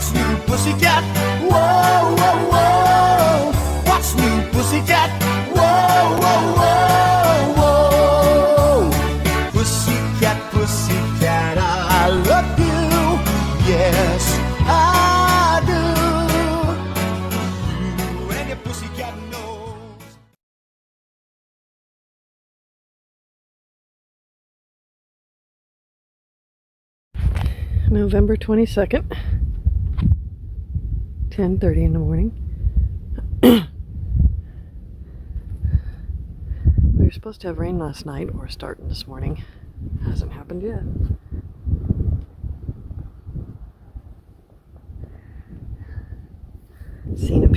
What's new, pussycat? Whoa, whoa, whoa. What's new, pussycat? Whoa, whoa, whoa, whoa. Pussycat, pussycat, I love you. Yes, I do. You and your pussycat knows. November 22nd, 10:30 in the morning. We were supposed to have rain last night, or starting this morning. Hasn't happened yet. Seen a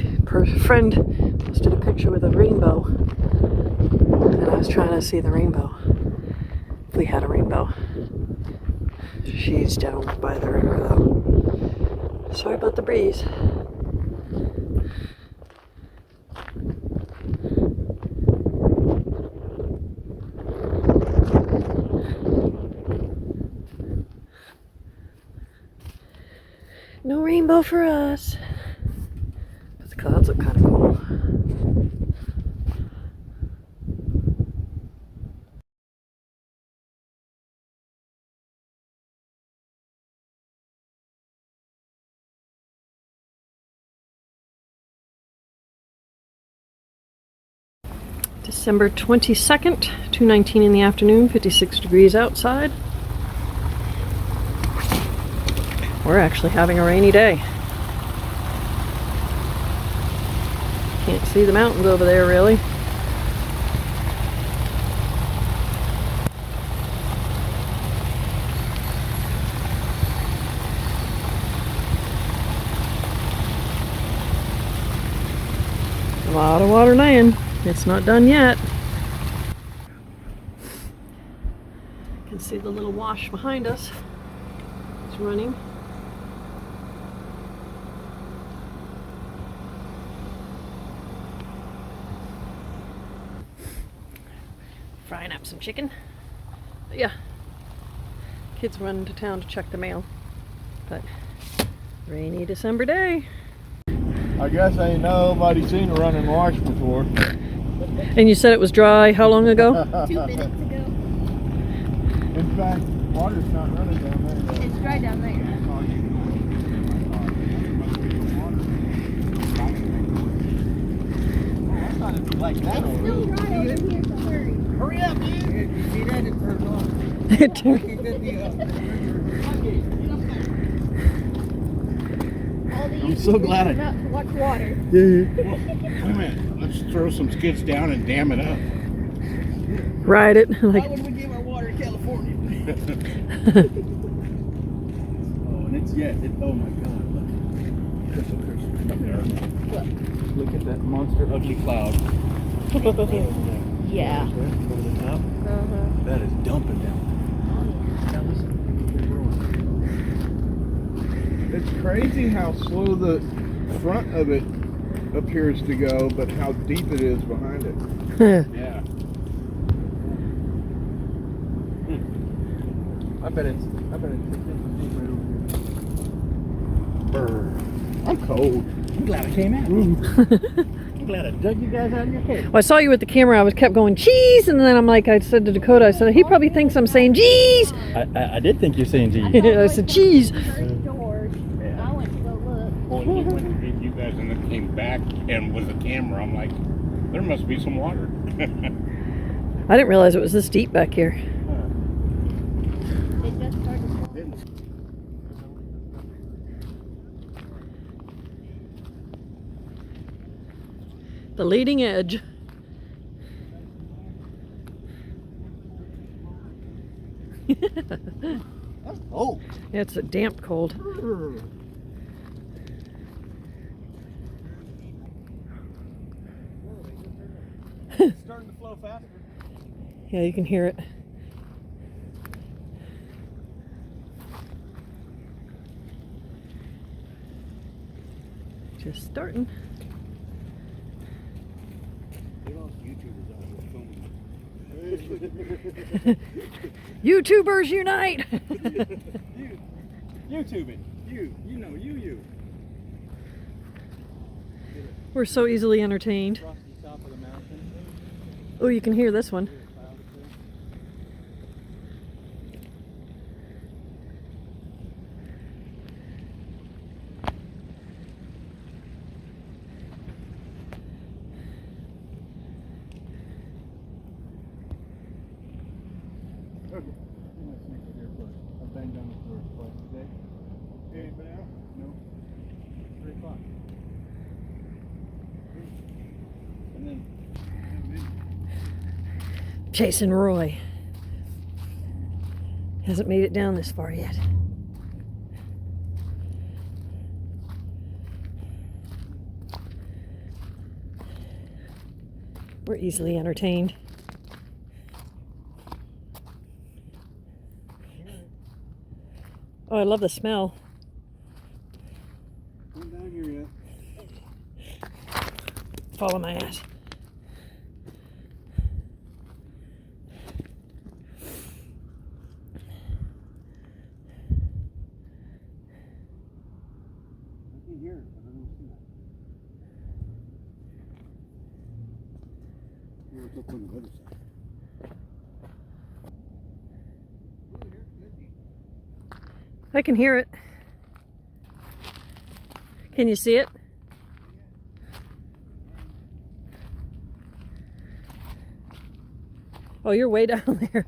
friend posted a picture with a rainbow, and I was trying to see the rainbow. If we had a rainbow. She's down by the river though. Sorry about the breeze. No rainbow for us. But the clouds look kind of cool. December 22nd, 2:19 in the afternoon, 56 degrees outside. We're actually having a rainy day. Can't see the mountains over there really. A lot of water laying. It's not done yet. You can see the little wash behind us. It's running. Frying up some chicken. But yeah, kids run to town to check the mail. But rainy December day. I guess ain't nobody seen a running wash before. And you said it was dry how long ago? 2 minutes ago. In fact, water's not running down there. It's dry down there. I thought it'd be like that. It's still dry over here, so hurry. Hurry up, dude! You see that? It turned on. It turned- I'm so glad I... Not to watch water. Wait a minute. Let's throw some skids down and dam it up. Ride it. Why Like, would we give our water to California? Oh, and it's oh my God. Look. Up there. What? Look at that monster ugly cloud. Yeah. That is dumping down. It's crazy how slow the front of it appears to go, but how deep it is behind it. Yeah. I bet it's right over here. I'm cold. I'm glad I came out. I'm glad I dug you guys out of your cave. well, I saw you with the camera. I kept going, cheese, and then I'm like, I said to Dakota, I said, he probably thinks I'm saying cheese. I did think you're saying cheese. I said, cheese. I went to go look. Well, he went and did you guys and then came back and with the camera, I'm like, there must be some water. I didn't realize it was this deep back here. It just started. The leading edge. That's cold. Yeah, it's a damp cold. It's starting to flow faster. Yeah, you can hear it. Just starting. YouTubers unite! YouTube it. You know, you. We're so easily entertained. Across the top of the mountain. Oh, you can hear this one. Okay. I've banged down the door twice today. Anybody else? No. 3 o'clock. And then Chasing Roy. Hasn't made it down this far yet. We're easily entertained. Oh, I love the smell. I'm down here yet. Follow my ass. I can hear it, but I don't see it. Well, it's up on the other side. I can hear it. Can you see it? Oh, you're way down there.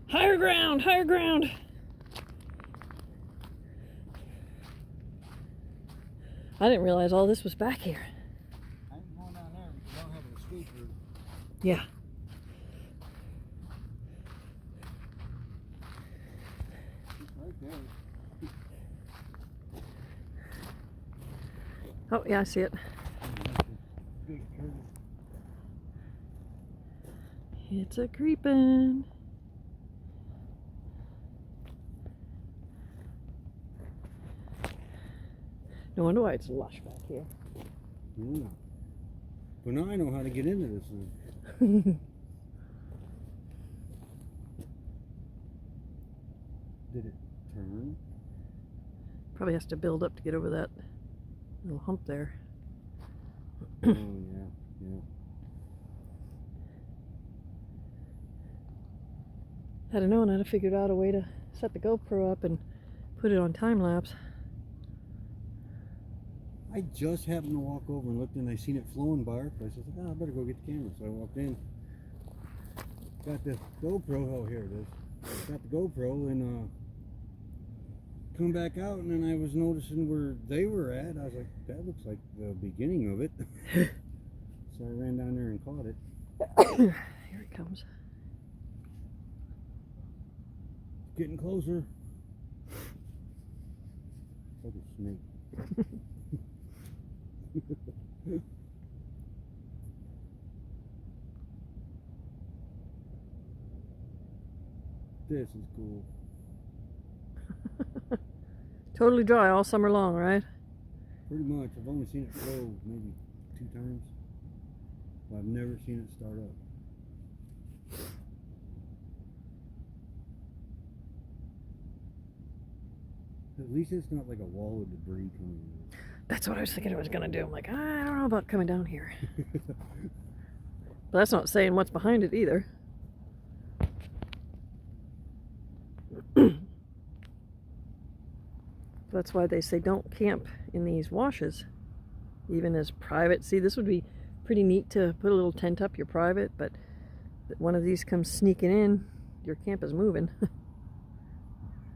Higher ground, higher ground. I didn't realize all this was back here. I ain't going down there because I don't have an escape route. Yeah. It's right there. Oh, yeah, I see it. Big curve. It's a creepin'. No wonder why it's lush back here. Yeah. But now I know how to get into this thing. Did it turn? Probably has to build up to get over that little hump there. Oh, yeah, yeah. I'd have known, I'd have figured out a way to set the GoPro up and put it on time lapse. I just happened to walk over and looked and I seen it flowing by our place. I said, oh, I better go get the camera. So I walked in. Got the GoPro. Oh, here it is. Got the GoPro and come back out and then I was noticing where they were at. I was like, that looks like the beginning of it. So I ran down there and caught it. Here it comes. Getting closer. Like a snake. This is cool. Totally dry all summer long, right? Pretty much. I've only seen it flow maybe 2 times. But I've never seen it start up. At least it's not like a wall of debris coming in. That's what I was thinking it was going to do. I'm like, I don't know about coming down here. But that's not saying what's behind it either. That's why they say don't camp in these washes, even as private. See, this would be pretty neat to put a little tent up, your private, but one of these comes sneaking in, your camp is moving.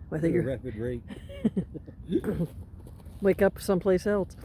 Whether At a you're rapid rate. wake up someplace else.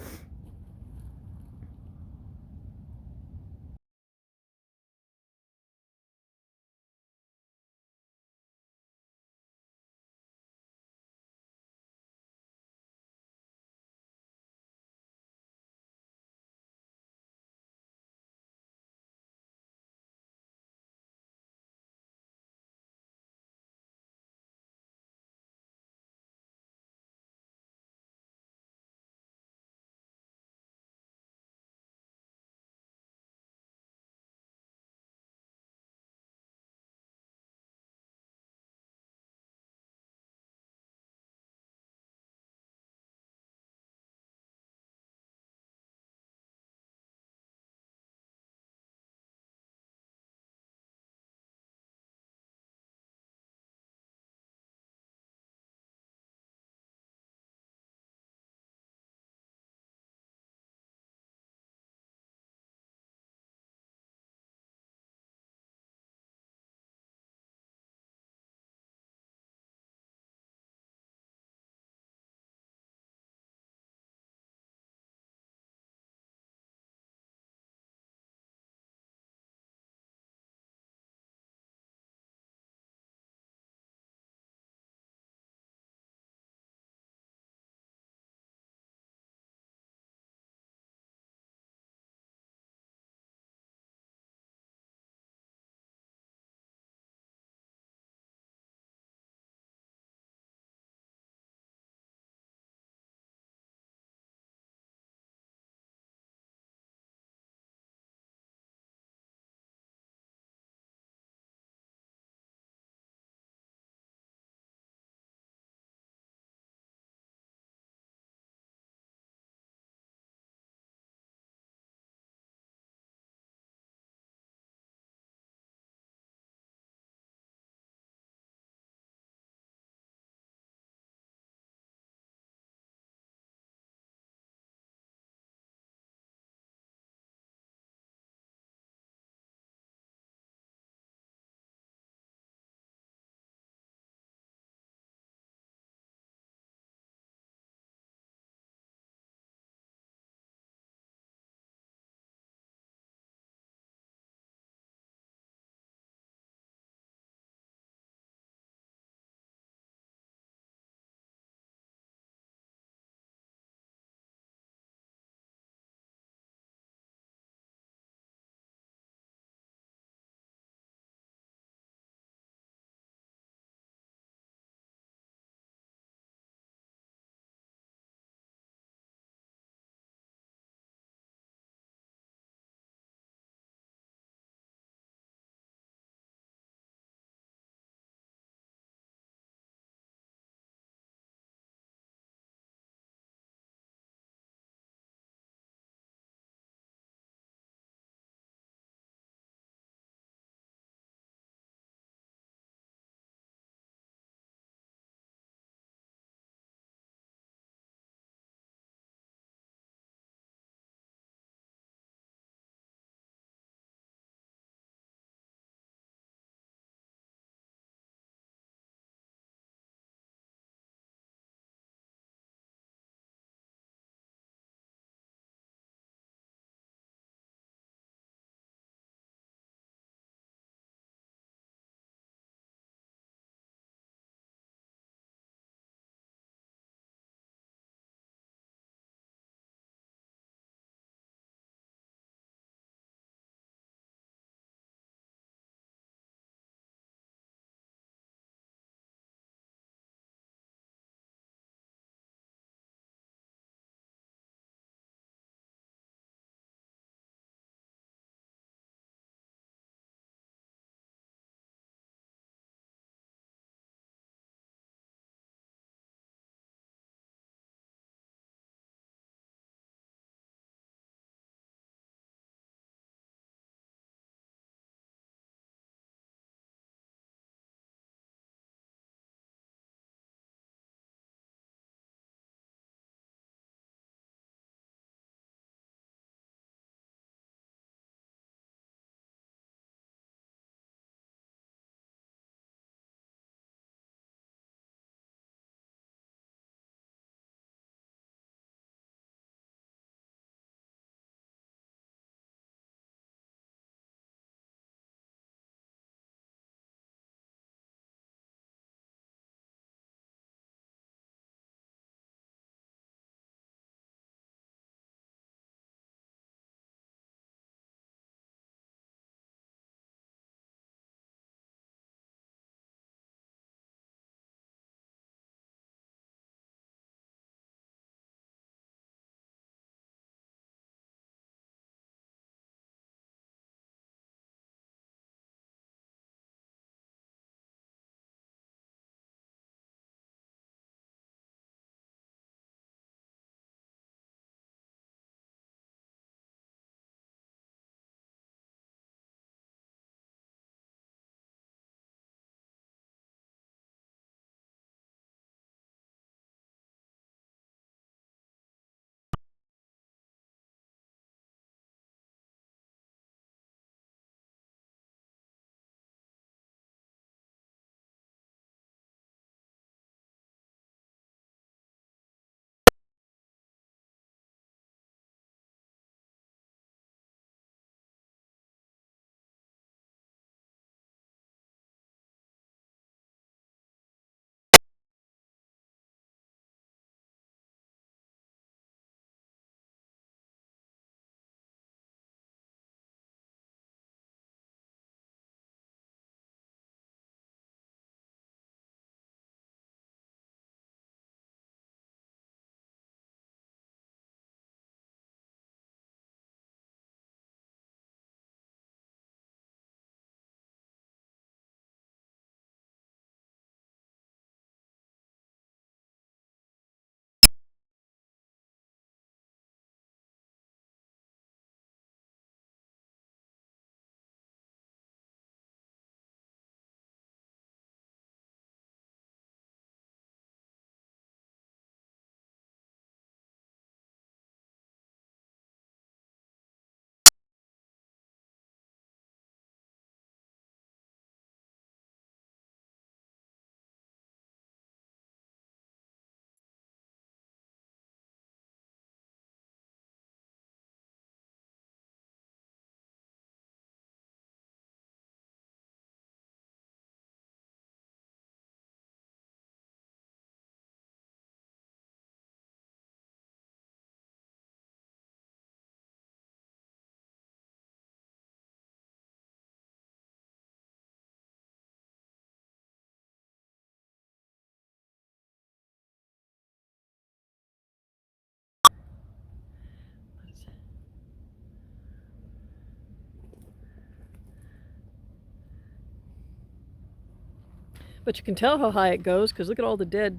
But you can tell how high it goes because look at all the dead.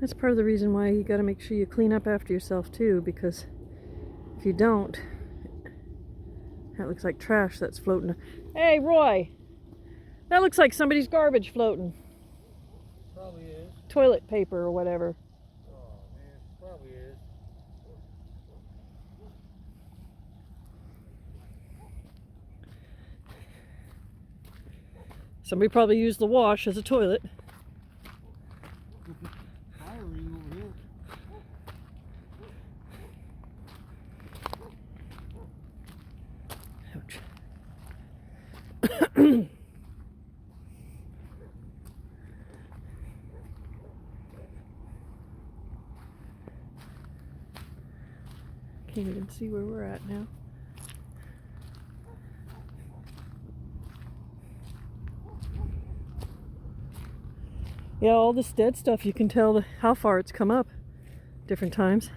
That's part of the reason why you got to make sure you clean up after yourself too, because if you don't, that looks like trash that's floating. Hey, Roy, that looks like somebody's garbage floating. Probably is. Toilet paper or whatever. Oh man, probably is. Somebody probably used the wash as a toilet. Fire ring over here. Ouch. Can't even see where we're at now. Yeah, all this dead stuff, you can tell how far it's come up different times.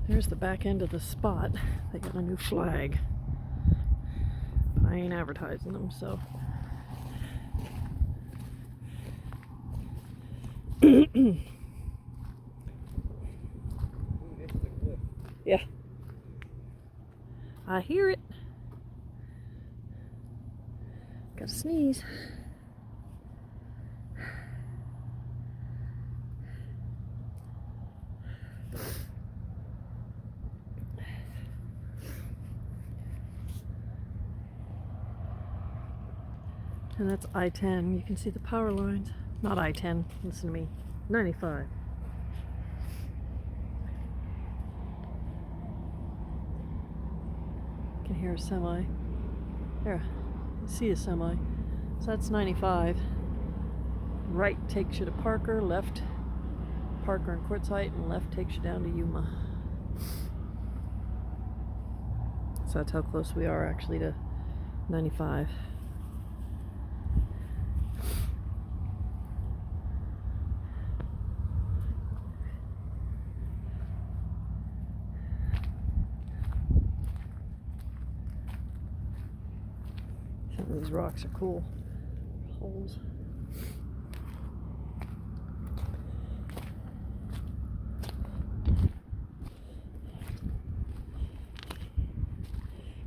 There's the back end of the spot. They got a new flag. But I ain't advertising them, so. Yeah. I hear it. Gotta sneeze. And that's I-10. You can see the power lines. Not I-10, listen to me. 95. You can hear a semi. There, you see a semi. So that's 95. Right takes you to Parker, left Parker and Quartzsite, and left takes you down to Yuma. So that's how close we are actually to 95. Some of these rocks are cool. Holes.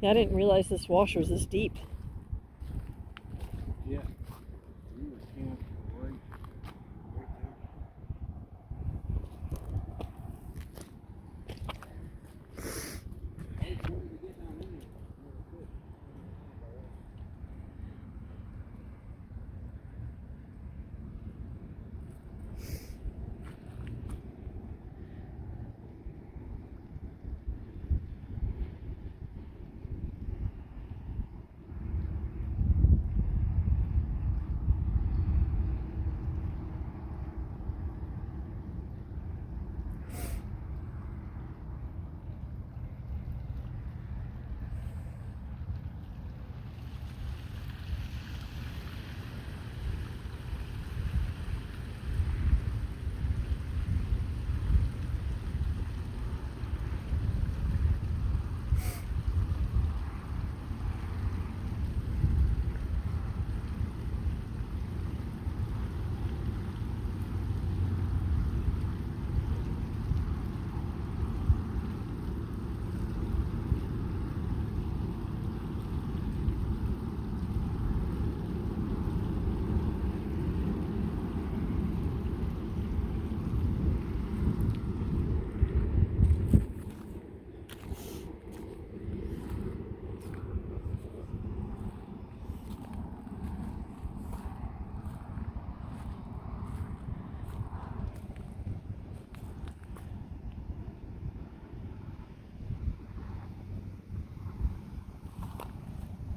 Yeah, I didn't realize this washer was this deep. Yeah. We were camped right there.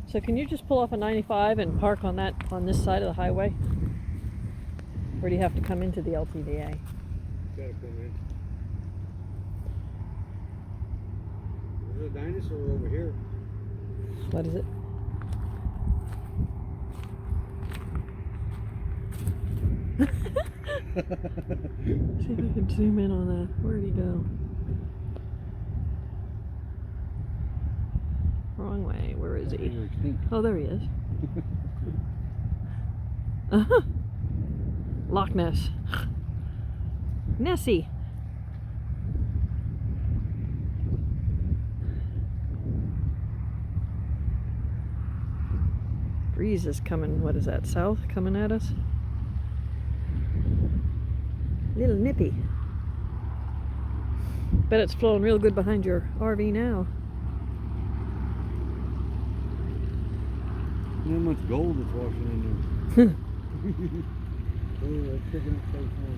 So can you just pull off a 95 and park on this side of the highway? Or do you have to come into the LTVA? Gotta come in. There's a dinosaur over here. What is it? See if I can zoom in on that. Where'd he go? Wrong way. Where is he? Oh, there he is. Loch Ness. Nessie. Breeze is coming, what is that, south coming at us? Little nippy. Bet it's flowing real good behind your RV now. Not much gold that's washing in there. Oh, that's picking up so small.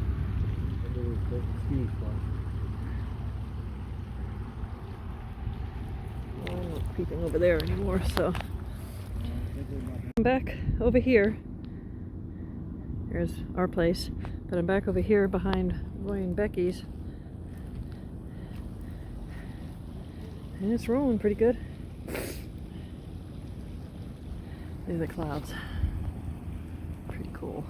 That's a ski spot. I'm not creeping over there anymore, so I'm back over here. Here's our place, but I'm back over here behind Roy and Becky's, and it's rolling pretty good. Look at the clouds. Pretty cool.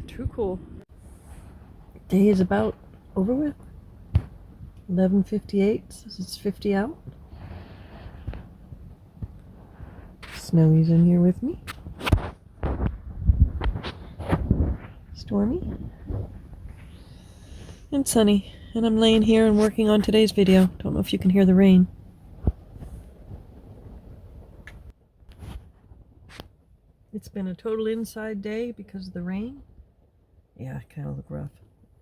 Too cool. Day is about over with. 11:58, says it's 50 out. Snowy's in here with me. Stormy. And sunny. And I'm laying here and working on today's video. Don't know if you can hear the rain. It's been a total inside day because of the rain. Yeah, kind of look rough.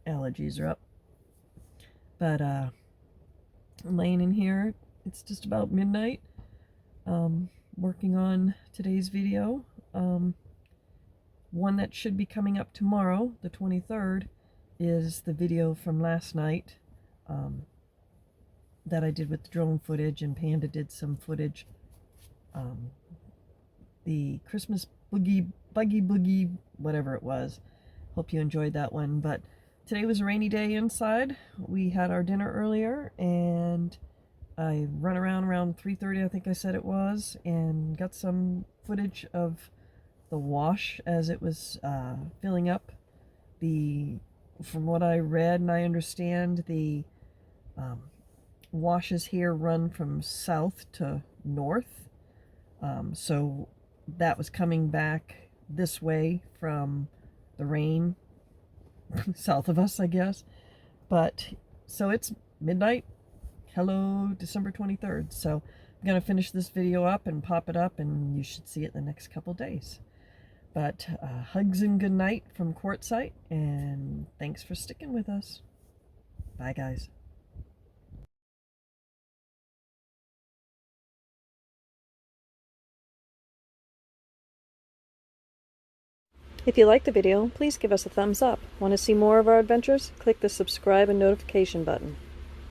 Allergies are up. But I'm laying in here. It's just about midnight. Working on today's video. One that should be coming up tomorrow, the 23rd, is the video from last night that I did with the drone footage, and Panda did some footage. The Christmas buggy, whatever it was. Hope you enjoyed that one. But today was a rainy day inside. We had our dinner earlier, and I run around 3:30, I think I said it was, and got some footage of the wash as it was filling up. From what I read and I understand, the washes here run from south to north. So that was coming back this way from the rain south of us, I guess. But so it's midnight. Hello, December 23rd. So I'm going to finish this video up and pop it up, and you should see it the next couple days. But hugs and good night from Quartzsite, and thanks for sticking with us. Bye, guys. If you liked the video, please give us a thumbs up. Want to see more of our adventures? Click the subscribe and notification button.